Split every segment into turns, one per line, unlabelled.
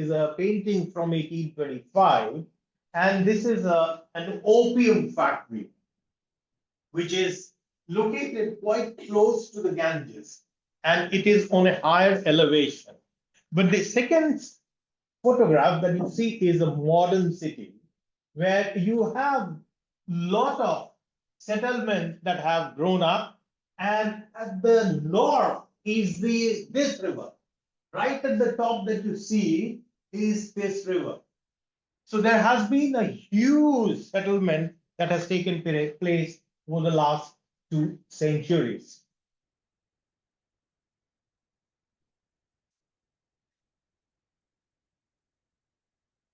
is a painting from 1825, and this is an opium factory, which is located quite close to the Ganges, and it is on a higher elevation. But the second photograph that you see is a modern city where you have lot of settlements that have grown up, and at the north is this river. Right at the top that you see is this river. So there has been a huge settlement that has taken place over the last 2 centuries.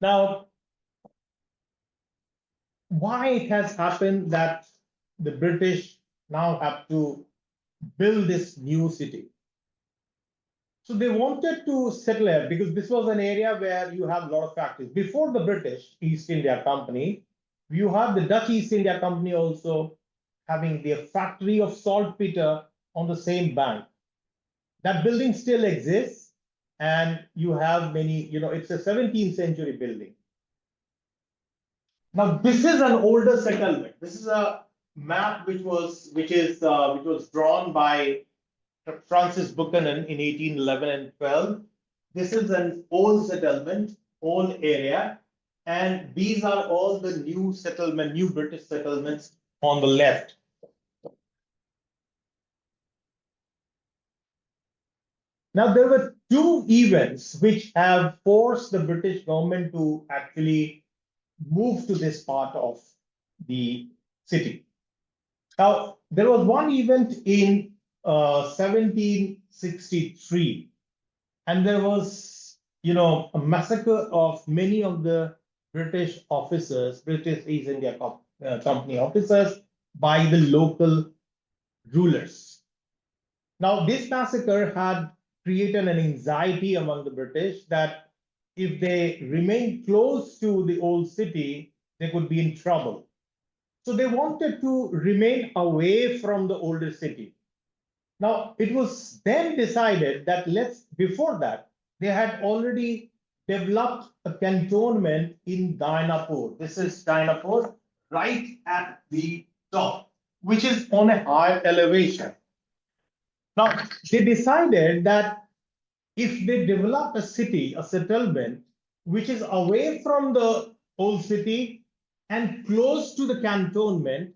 Now, why it has happened that the British now have to build this new city? So they wanted to settle here because this was an area where you have a lot of factories. Before the British East India Company, you have the Dutch East India Company also having their factory of saltpeter on the same bank. That building still exists, and you have many, it's a 17th century building. Now, this is an older settlement. This is a map which was drawn by Francis Buchanan in 1811 and 12. This is an old settlement, old area, and these are all the new British settlements on the left. Now, there were two events which have forced the British government to actually move to this part of the city. Now, there was one event in 1763, and there was, a massacre of many of the British officers, British East India Company officers, by the local rulers. Now, this massacre had created an anxiety among the British that if they remained close to the old city, they could be in trouble. So they wanted to remain away from the older city. Now, it was then decided that before that, they had already developed a cantonment in Dainapur. This is Dainapur, right at the top, which is on a high elevation. Now, they decided that if they develop a city, a settlement, which is away from the old city and close to the cantonment,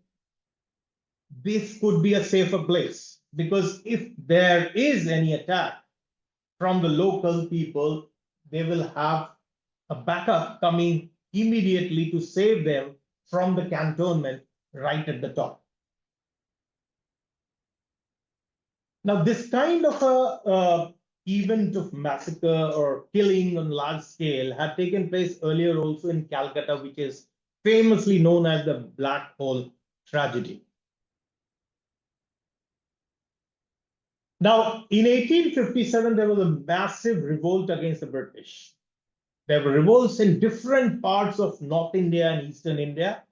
this could be a safer place. Because if there is any attack from the local people, they will have a backup coming immediately to save them from the cantonment right at the top. Now, this kind of a event of massacre or killing on large scale had taken place earlier also in Calcutta, which is famously known as the Black Hole tragedy. Now, in 1857, there was a massive revolt against the British. There were revolts in different parts of North India and Eastern India.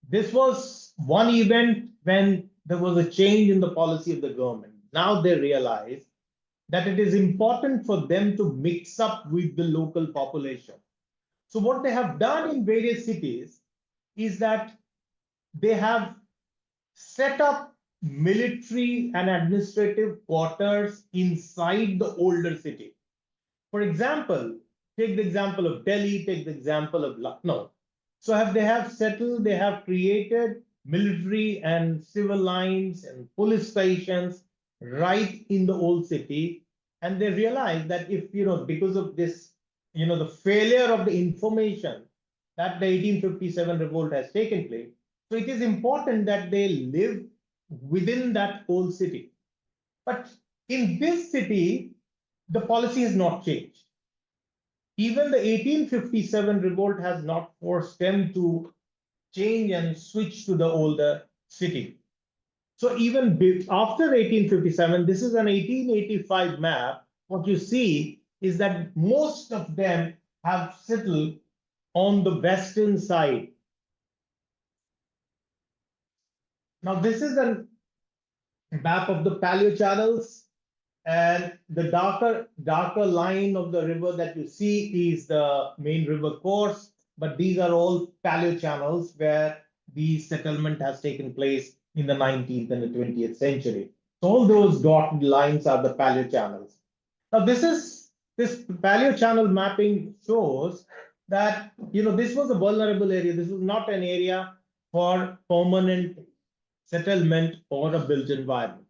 This was one event when there was a change in the policy of the government. Now they realize that it is important for them to mix up with the local population. So what they have done in various cities is that they have set up military and administrative quarters inside the older city. For example, take the example of Delhi, take the example of Lucknow. So they have settled, they have created military and civil lines and police stations right in the old city. And they realize that if, because of this, the failure of the information that the 1857 revolt has taken place, so it is important that they live within that old city. But in this city, the policy has not changed. Even the 1857 revolt has not forced them to change and switch to the older city. So even after 1857, this is an 1885 map. What you see is that most of them have settled on the western side. Now, this is a map of the paleo channels. And the darker line of the river that you see is the main river course, but these are all paleochannels where the settlement has taken place in the 19th and the 20th century. So all those dotted lines are the paleochannels. Now this paleochannel mapping shows that this was a vulnerable area. This was not an area for permanent settlement or a built environment.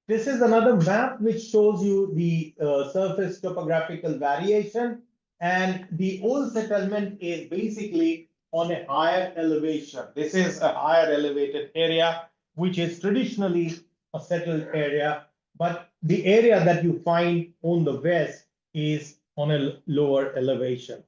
This is another map which shows you the surface topographical variation, and the old settlement is basically on a higher elevation. This is a higher elevated area, which is traditionally a settled area, but the area that you find on the west is on a lower elevation.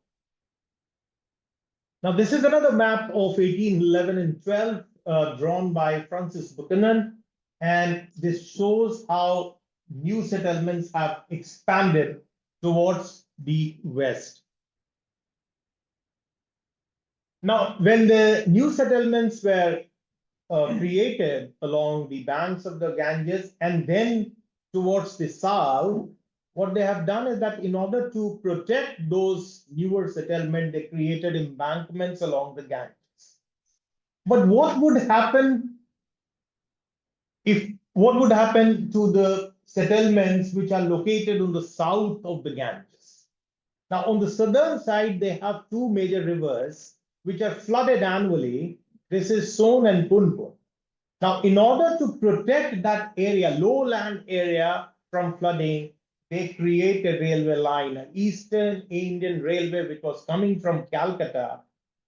Now, this is another map of 1811 and 12 drawn by Francis Buchanan, and this shows how new settlements have expanded towards the west. Now, when the new settlements were created along the banks of the Ganges and then towards the south, what they have done is that in order to protect those newer settlements, they created embankments along the Ganges. But what would happen to the settlements which are located on the south of the Ganges? Now, on the southern side, they have two major rivers which are flooded annually. This is Son and Punpun. Now, in order to protect that area, lowland area from flooding, they create a railway line, an Eastern Indian Railway, which was coming from Calcutta.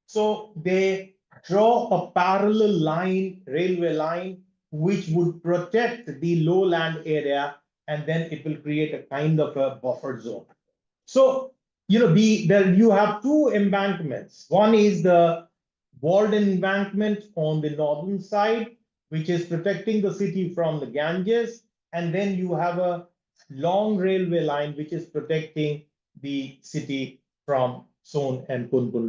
So they draw a parallel line, railway line, which would protect the lowland area, and then it will create a kind of a buffer zone. So, you have two embankments. One is the Walden embankment on the northern side, which is protecting the city from the Ganges. And then you have a long railway line, which is protecting the city from Son and Punpun.